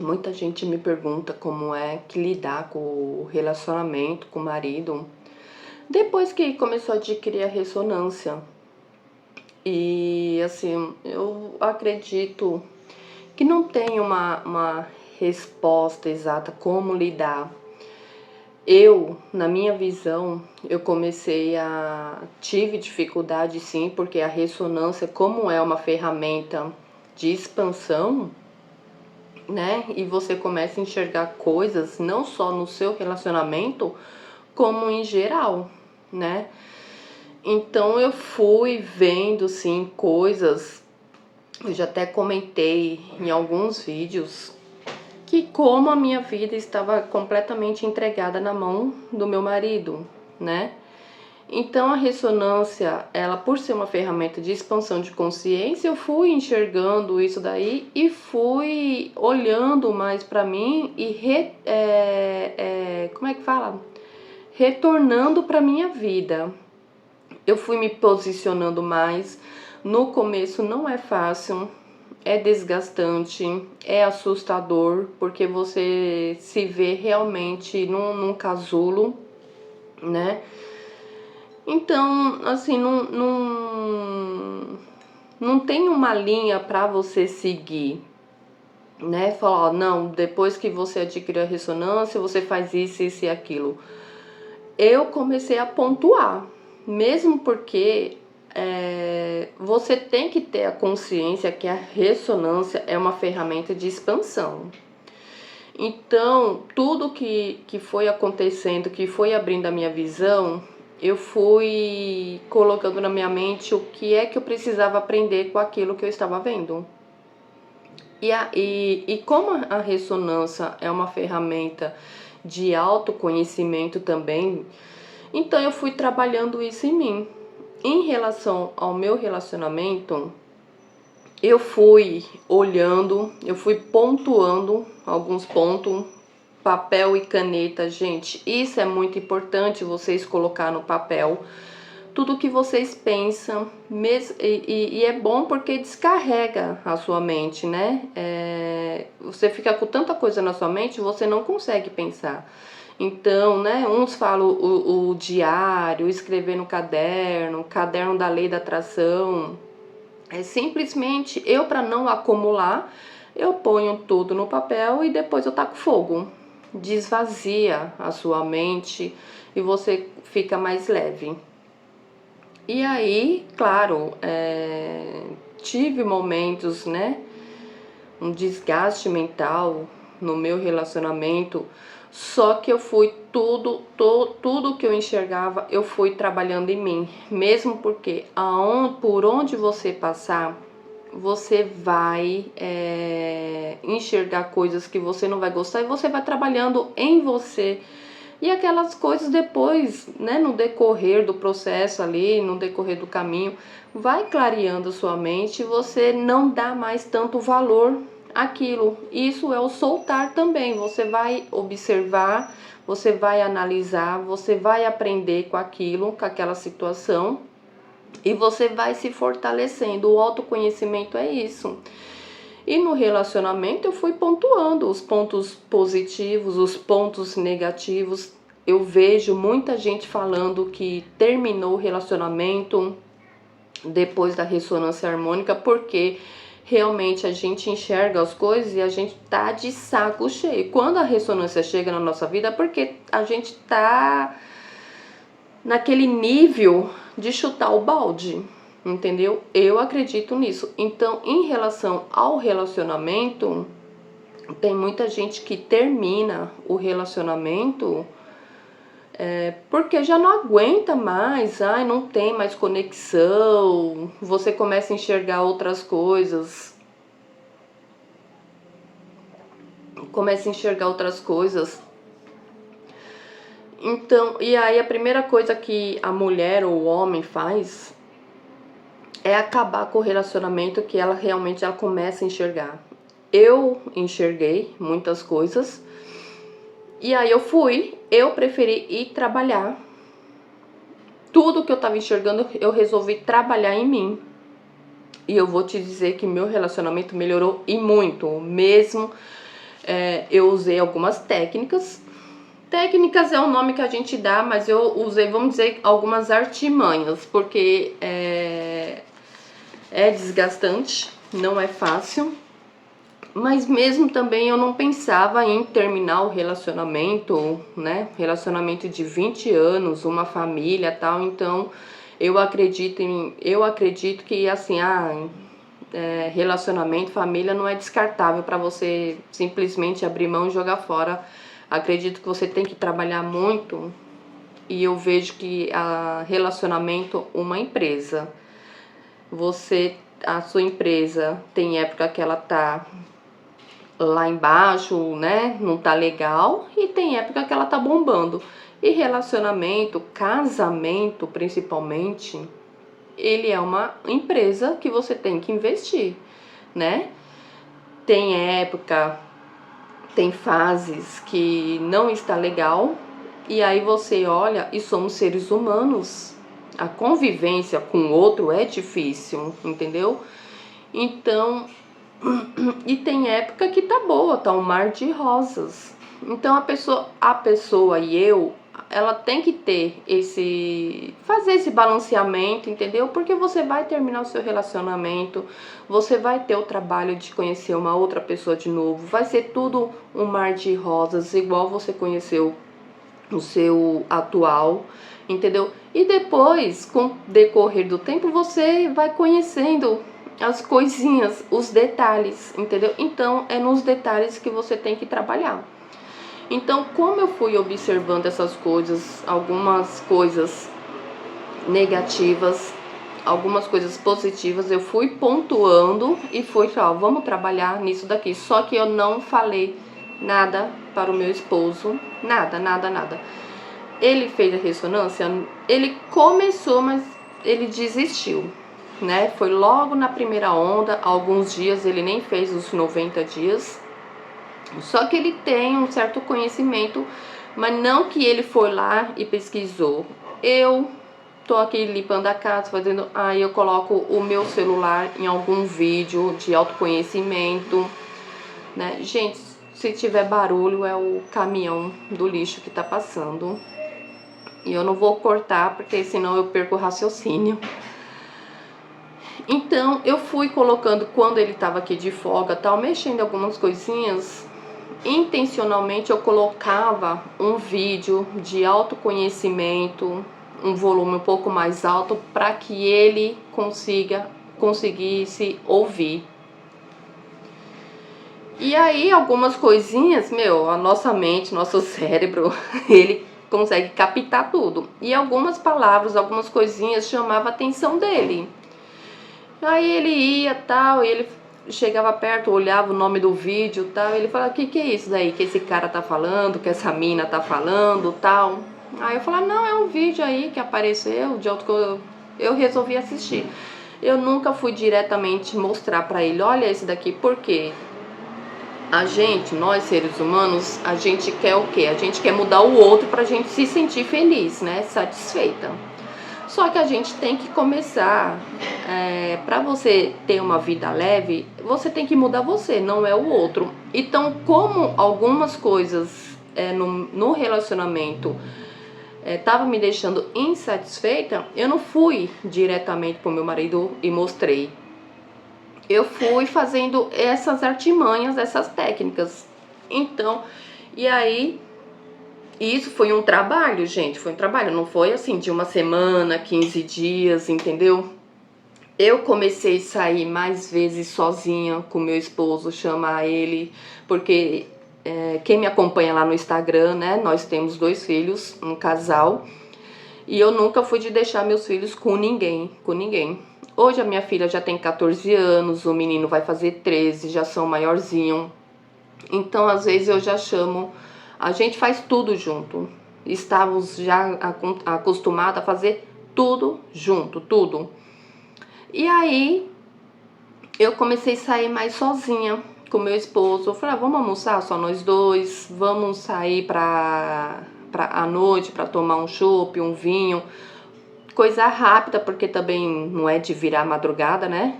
Muita gente me pergunta como é que lidar com o relacionamento com o marido depois que começou a adquirir a ressonância. E assim, eu acredito que não tem uma resposta exata como lidar. Na minha visão, eu tive dificuldade sim, porque a ressonância, como é uma ferramenta de expansão, né? E você começa a enxergar coisas não só no seu relacionamento, como em geral, né? Então eu fui vendo sim coisas, eu já até comentei em alguns vídeos que como a minha vida estava completamente entregada na mão do meu marido, né? Então a ressonância, ela por ser uma ferramenta de expansão de consciência, eu fui enxergando isso daí e fui olhando mais para mim e como é que fala? Retornando para minha vida. Eu fui me posicionando mais. No começo não é fácil, é desgastante, é assustador, porque você se vê realmente num casulo, né? Então, assim, não tem uma linha para você seguir, né? Falar, ó, não, depois que você adquire a ressonância, você faz isso, isso e aquilo. Eu comecei a pontuar, mesmo porque você tem que ter a consciência que a ressonância é uma ferramenta de expansão. Então, tudo que foi acontecendo, que foi abrindo a minha visão, eu fui colocando na minha mente o que é que eu precisava aprender com aquilo que eu estava vendo. E como a ressonância é uma ferramenta de autoconhecimento também, então eu fui trabalhando isso em mim. Em relação ao meu relacionamento, eu fui olhando, eu fui pontuando alguns pontos, papel e caneta, gente, isso é muito importante vocês colocar no papel tudo que vocês pensam, e é bom porque descarrega a sua mente, né? Você fica com tanta coisa na sua mente, você não consegue pensar. Então, né, uns falam o diário, escrever no caderno, caderno da lei da atração. É simplesmente eu, para não acumular, eu ponho tudo no papel e depois eu taco fogo. Desvazia a sua mente e você fica mais leve. E aí, claro, tive momentos, né, um desgaste mental no meu relacionamento, só que eu fui tudo que eu enxergava, eu fui trabalhando em mim, mesmo porque por onde você passar, você vai enxergar coisas que você não vai gostar e você vai trabalhando em você. E aquelas coisas depois, né, no decorrer do processo ali, no decorrer do caminho, vai clareando sua mente e você não dá mais tanto valor àquilo. Isso é o soltar também. Você vai observar, você vai analisar, você vai aprender com aquilo, com aquela situação e você vai se fortalecendo. O autoconhecimento é isso. E no relacionamento eu fui pontuando os pontos positivos, os pontos negativos. Eu vejo muita gente falando que terminou o relacionamento depois da ressonância harmônica porque realmente a gente enxerga as coisas e a gente tá de saco cheio. Quando a ressonância chega na nossa vida é porque a gente tá naquele nível de chutar o balde. Entendeu? Eu acredito nisso. Então, em relação ao relacionamento, tem muita gente que termina o relacionamento porque já não aguenta mais, ai, não tem mais conexão, você começa a enxergar outras coisas, Então, e aí a primeira coisa que a mulher ou o homem faz é acabar com o relacionamento que ela começa a enxergar. Eu enxerguei muitas coisas e aí eu preferi ir trabalhar. Tudo que eu tava enxergando, eu resolvi trabalhar em mim. E eu vou te dizer que meu relacionamento melhorou e muito, mesmo Eu usei algumas técnicas. Técnicas é o nome que a gente dá, mas eu usei, vamos dizer, algumas artimanhas, porque é desgastante, não é fácil. Mas mesmo também eu não pensava em terminar o relacionamento, né? Relacionamento de 20 anos, uma família, tal. Então, eu acredito que assim, relacionamento, família não é descartável para você simplesmente abrir mão e jogar fora. Acredito que você tem que trabalhar muito, e eu vejo que relacionamento, uma empresa, a sua empresa tem época que ela tá lá embaixo, né? Não tá legal, e tem época que ela tá bombando. E relacionamento, casamento principalmente, ele é uma empresa que você tem que investir, né? Tem época, tem fases que não está legal, e aí você olha, e somos seres humanos. A convivência com o outro é difícil, entendeu? Então, e tem época que tá boa, tá um mar de rosas. Então a pessoa e ela tem que fazer esse balanceamento, entendeu? Porque você vai terminar o seu relacionamento, você vai ter o trabalho de conhecer uma outra pessoa de novo, vai ser tudo um mar de rosas, igual você conheceu o seu atual, entendeu? E depois, com o decorrer do tempo, você vai conhecendo as coisinhas, os detalhes, entendeu? Então, é nos detalhes que você tem que trabalhar. Então, como eu fui observando essas coisas, algumas coisas negativas, algumas coisas positivas, eu fui pontuando e fui, vamos trabalhar nisso daqui. Só que eu não falei nada para o meu esposo, nada, nada, nada. Ele fez a ressonância, ele começou, mas ele desistiu, né? Foi logo na primeira onda, alguns dias, ele nem fez os 90 dias. Só que ele tem um certo conhecimento, mas não que ele foi lá e pesquisou. Eu tô aqui limpando a casa, fazendo, aí eu coloco o meu celular em algum vídeo de autoconhecimento, né? Gente, se tiver barulho é o caminhão do lixo que tá passando. E eu não vou cortar, porque senão eu perco o raciocínio. Então, eu fui colocando, quando ele estava aqui de folga, tal, mexendo algumas coisinhas. Intencionalmente eu colocava um vídeo de autoconhecimento, um volume um pouco mais alto, para que ele conseguisse ouvir. E aí, algumas coisinhas, a nossa mente, nosso cérebro, ele consegue captar tudo. E algumas palavras, algumas coisinhas chamavam a atenção dele. Aí ele ia, tal, e ele chegava perto, olhava o nome do vídeo, tal, e ele falava: que é isso daí que esse cara tá falando, que essa mina tá falando, tal. Aí eu falava: não, é um vídeo aí que apareceu, de outro que eu resolvi assistir. Eu nunca fui diretamente mostrar pra ele: olha esse daqui, por quê? Nós seres humanos, a gente quer o quê? A gente quer mudar o outro pra gente se sentir feliz, né? Satisfeita. Só que a gente tem que começar, para você ter uma vida leve, você tem que mudar você, não é o outro. Então, como algumas coisas no relacionamento tava me deixando insatisfeita, eu não fui diretamente pro meu marido e mostrei. Eu fui fazendo essas artimanhas, essas técnicas. Então, e aí, isso foi um trabalho, gente, foi um trabalho. Não foi assim de uma semana, 15 dias, entendeu? Eu comecei a sair mais vezes sozinha com meu esposo, chamar ele, porque quem me acompanha lá no Instagram, né? Nós temos 2 filhos, um casal, e eu nunca fui de deixar meus filhos com ninguém, com ninguém. Hoje a minha filha já tem 14 anos, o menino vai fazer 13, já são maiorzinho. Então, às vezes eu já chamo, a gente faz tudo junto. Estávamos já acostumados a fazer tudo junto, tudo. E aí, eu comecei a sair mais sozinha com meu esposo. Eu falei: vamos almoçar só nós dois, vamos sair à noite para tomar um chopp, um vinho. Coisa rápida, porque também não é de virar madrugada, né?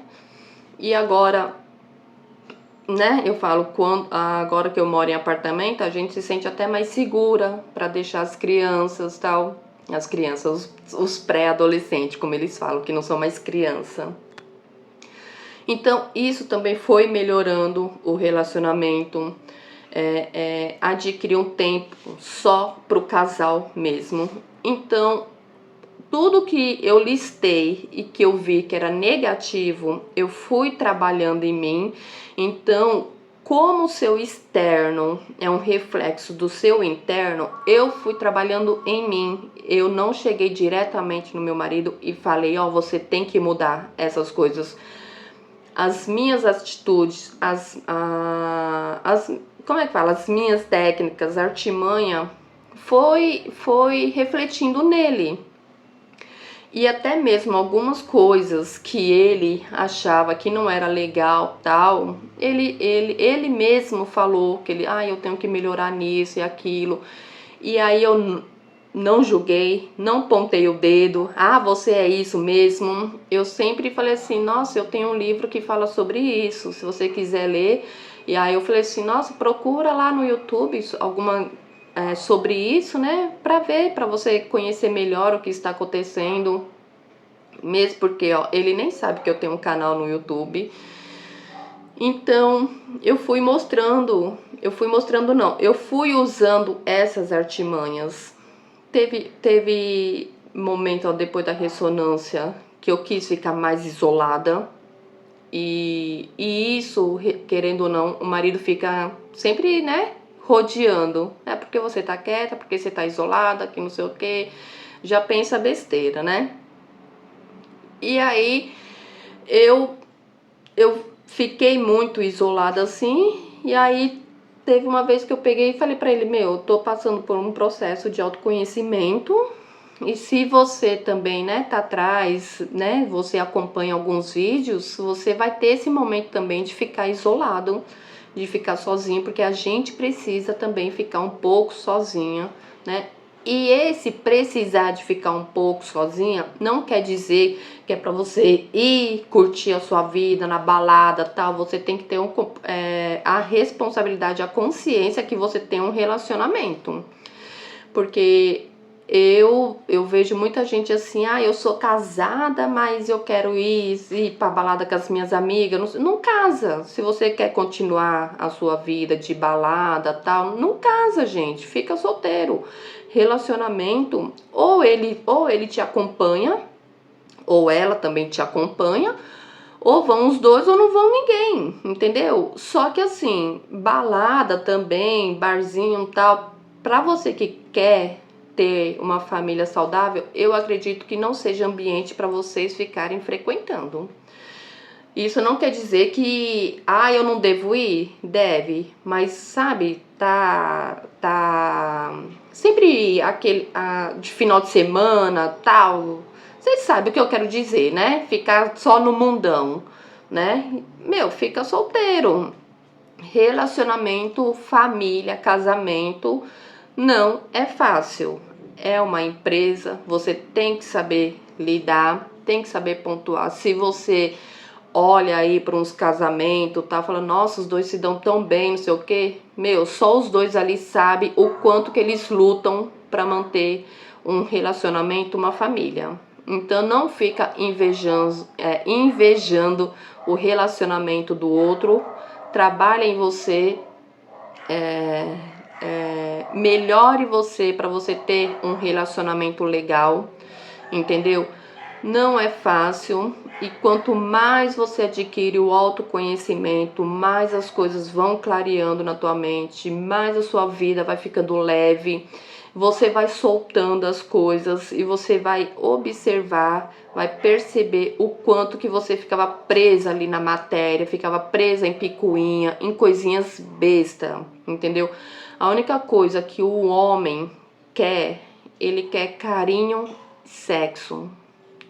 E agora, né? Eu falo, agora que eu moro em apartamento, a gente se sente até mais segura para deixar as crianças, tal. As crianças, os pré-adolescentes, como eles falam, que não são mais criança. Então, isso também foi melhorando o relacionamento. Adquirir um tempo só pro casal mesmo. Então, tudo que eu listei e que eu vi que era negativo, eu fui trabalhando em mim. Então, como o seu externo é um reflexo do seu interno, eu fui trabalhando em mim. Eu não cheguei diretamente no meu marido e falei, ó, você tem que mudar essas coisas. As minhas atitudes, como é que fala? As minhas técnicas, artimanha, foi refletindo nele. E até mesmo algumas coisas que ele achava que não era legal, tal, ele mesmo falou que eu tenho que melhorar nisso e aquilo. E aí eu não julguei, não pontei o dedo, você é isso mesmo. Eu sempre falei assim, nossa, eu tenho um livro que fala sobre isso, se você quiser ler. E aí eu falei assim, nossa, procura lá no YouTube alguma sobre isso, né, para ver, para você conhecer melhor o que está acontecendo. Mesmo porque, ó, ele nem sabe que eu tenho um canal no YouTube. Então, eu fui usando essas artimanhas. Teve momento, ó, depois da ressonância, que eu quis ficar mais isolada. E isso, querendo ou não, o marido fica sempre, né, rodeando. É porque você tá quieta, porque você tá isolada, que não sei o quê. Já pensa besteira, né? E aí, eu fiquei muito isolada assim. E aí, teve uma vez que eu peguei e falei pra ele, eu tô passando por um processo de autoconhecimento. E se você também, né, tá atrás, né, você acompanha alguns vídeos, você vai ter esse momento também de ficar isolado, de ficar sozinho, porque a gente precisa também ficar um pouco sozinha, né? E esse precisar de ficar um pouco sozinha não quer dizer que é pra você ir curtir a sua vida na balada, tal. Você tem que ter a responsabilidade, a consciência que você tem um relacionamento. Porque eu vejo muita gente assim, eu sou casada, mas eu quero ir pra balada com as minhas amigas. Não casa. Se você quer continuar a sua vida de balada, tal, não casa, gente. Fica solteiro. Relacionamento, ou ele te acompanha, ou ela também te acompanha, ou vão os dois ou não vão ninguém, entendeu? Só que assim, balada também, barzinho e tal, pra você que quer ter uma família saudável, eu acredito que não seja ambiente para vocês ficarem frequentando. Isso não quer dizer que, eu não devo ir? Deve, mas sabe, tá sempre de final de semana, tal. Vocês sabem o que eu quero dizer, né? Ficar só no mundão, né? Fica solteiro. Relacionamento, família, casamento não é fácil. É uma empresa, você tem que saber lidar, tem que saber pontuar. Se você olha aí para uns casamentos, tá falando, nossa, os dois se dão tão bem, não sei o quê. Só os dois ali sabem o quanto que eles lutam para manter um relacionamento, uma família. Então não fica invejando o relacionamento do outro. Trabalha em você, melhore você para você ter um relacionamento legal, entendeu? Não é fácil, e quanto mais você adquire o autoconhecimento, mais as coisas vão clareando na tua mente, mais a sua vida vai ficando leve, você vai soltando as coisas e você vai observar, vai perceber o quanto que você ficava presa ali na matéria, ficava presa em picuinha, em coisinhas besta, entendeu? A única coisa que o homem quer, ele quer carinho, sexo.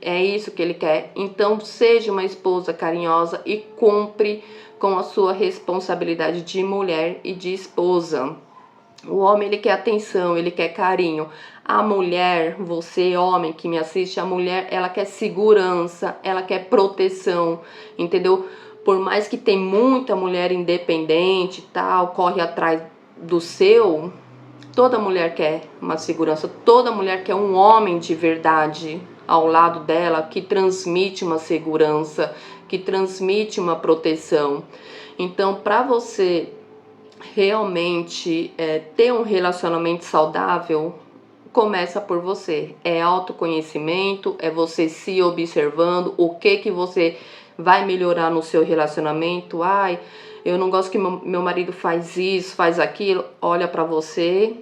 É isso que ele quer. Então, seja uma esposa carinhosa e cumpre com a sua responsabilidade de mulher e de esposa. O homem, ele quer atenção, ele quer carinho. A mulher, você, homem que me assiste, a mulher, ela quer segurança, ela quer proteção, entendeu? por mais que tem muita mulher independente e tal, corre atrás do seu, toda mulher quer uma segurança, toda mulher quer um homem de verdade ao lado dela, que transmite uma segurança, que transmite uma proteção. Então, para você realmente ter um relacionamento saudável, começa por você. É autoconhecimento, é você se observando, o que você vai melhorar no seu relacionamento. Ai, eu não gosto que meu marido faz isso, faz aquilo. Olha para você.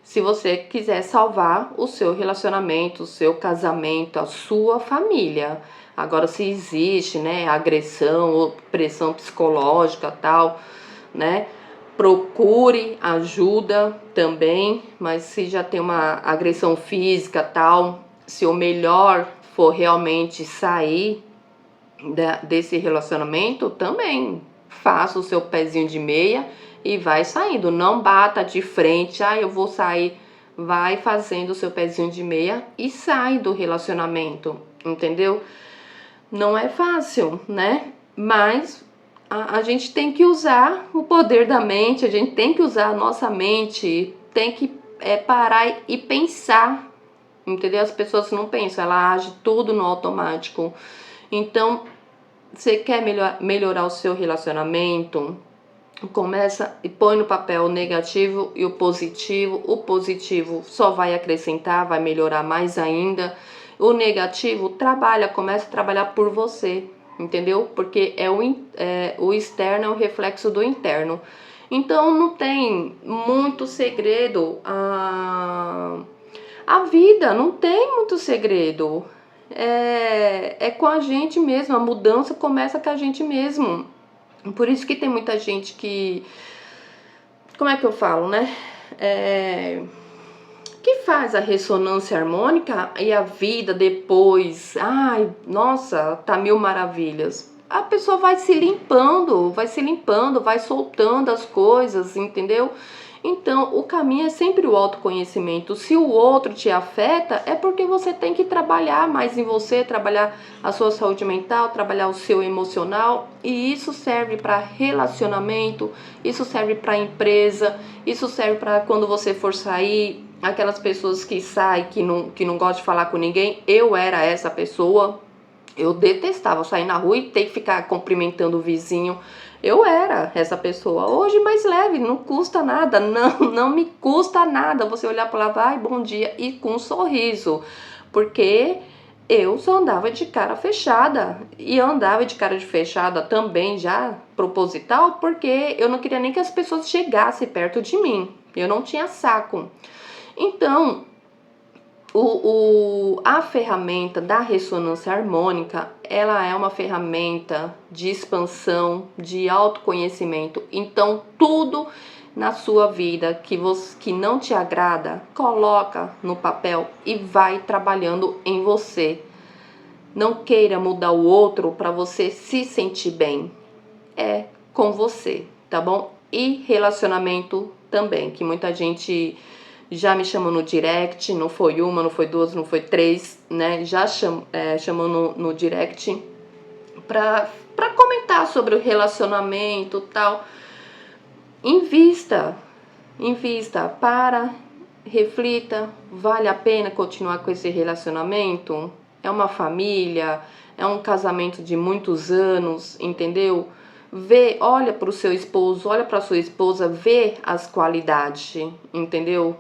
Se você quiser salvar o seu relacionamento, o seu casamento, a sua família. Agora, se existe, né, agressão ou pressão psicológica, tal, né, procure ajuda também, mas se já tem uma agressão física, tal, se o melhor for realmente sair desse relacionamento, também faça o seu pezinho de meia e vai saindo. Não bata de frente, eu vou sair. Vai fazendo o seu pezinho de meia e sai do relacionamento, entendeu? Não é fácil, né? Mas a gente tem que usar o poder da mente, a gente tem que usar a nossa mente, tem que parar e pensar, entendeu? As pessoas não pensam, ela age tudo no automático. Então, você quer melhorar o seu relacionamento? Começa e põe no papel o negativo e o positivo. O positivo só vai acrescentar, vai melhorar mais ainda. O negativo, começa a trabalhar por você, entendeu? Porque o externo é o reflexo do interno. Então não tem muito segredo. A vida não tem muito segredo. É com a gente mesmo. A mudança começa com a gente mesmo. Por isso que tem muita gente que, como é que eu falo, né? Que faz a ressonância harmônica e a vida depois, ai, nossa, tá mil maravilhas. A pessoa vai se limpando, vai soltando as coisas, entendeu? Então, o caminho é sempre o autoconhecimento. Se o outro te afeta, é porque você tem que trabalhar mais em você, trabalhar a sua saúde mental, trabalhar o seu emocional. E isso serve para relacionamento, isso serve para empresa, isso serve para quando você for sair, aquelas pessoas que saem, que não gostam de falar com ninguém. Eu era essa pessoa. Eu detestava sair na rua e ter que ficar cumprimentando o vizinho. Eu era essa pessoa. Hoje mais leve, não custa nada, não me custa nada você olhar para lá, vai, bom dia, e com um sorriso. Porque eu só andava de cara fechada. E eu andava de cara fechada também já proposital, porque eu não queria nem que as pessoas chegassem perto de mim. Eu não tinha saco. Então, a ferramenta da ressonância harmônica, ela é uma ferramenta de expansão, de autoconhecimento. Então, tudo na sua vida que não te agrada, coloca no papel e vai trabalhando em você. Não queira mudar o outro para você se sentir bem. É com você, tá bom? E relacionamento também, que muita gente já me chamou no direct, não foi uma, não foi duas, não foi três, né? Já chamou no direct pra comentar sobre o relacionamento e tal. Invista, reflita, vale a pena continuar com esse relacionamento? É uma família, é um casamento de muitos anos, entendeu? Olha para o seu esposo, olha para sua esposa, vê as qualidades, entendeu?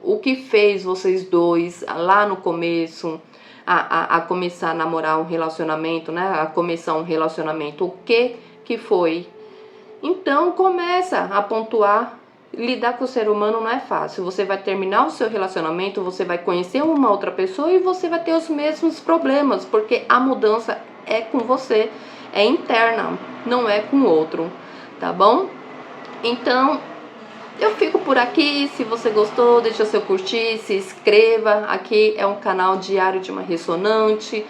O que fez vocês dois lá no começo a começar a namorar um relacionamento, né? A começar um relacionamento, o que foi? Então começa a pontuar. Lidar com o ser humano não é fácil. Você vai terminar o seu relacionamento, você vai conhecer uma outra pessoa e você vai ter os mesmos problemas, porque a mudança é com você, é interna, não é com o outro, tá bom? Então, eu fico por aqui. Se você gostou, deixa seu curtir, se inscreva. Aqui é um canal diário de uma ressonante.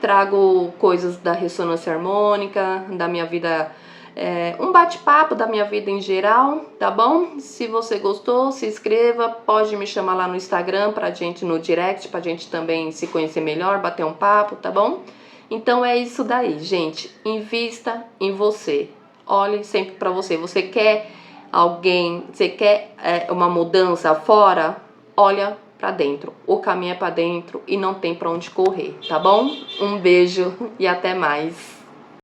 Trago coisas da ressonância harmônica, da minha vida, um bate-papo da minha vida em geral, tá bom? Se você gostou, se inscreva, pode me chamar lá no Instagram pra gente, no direct, pra gente também se conhecer melhor, bater um papo, tá bom? Então é isso daí, gente. Invista em você. Olhe sempre para você. Você quer alguém, você quer uma mudança fora? Olha para dentro. O caminho é para dentro e não tem para onde correr, tá bom? Um beijo e até mais.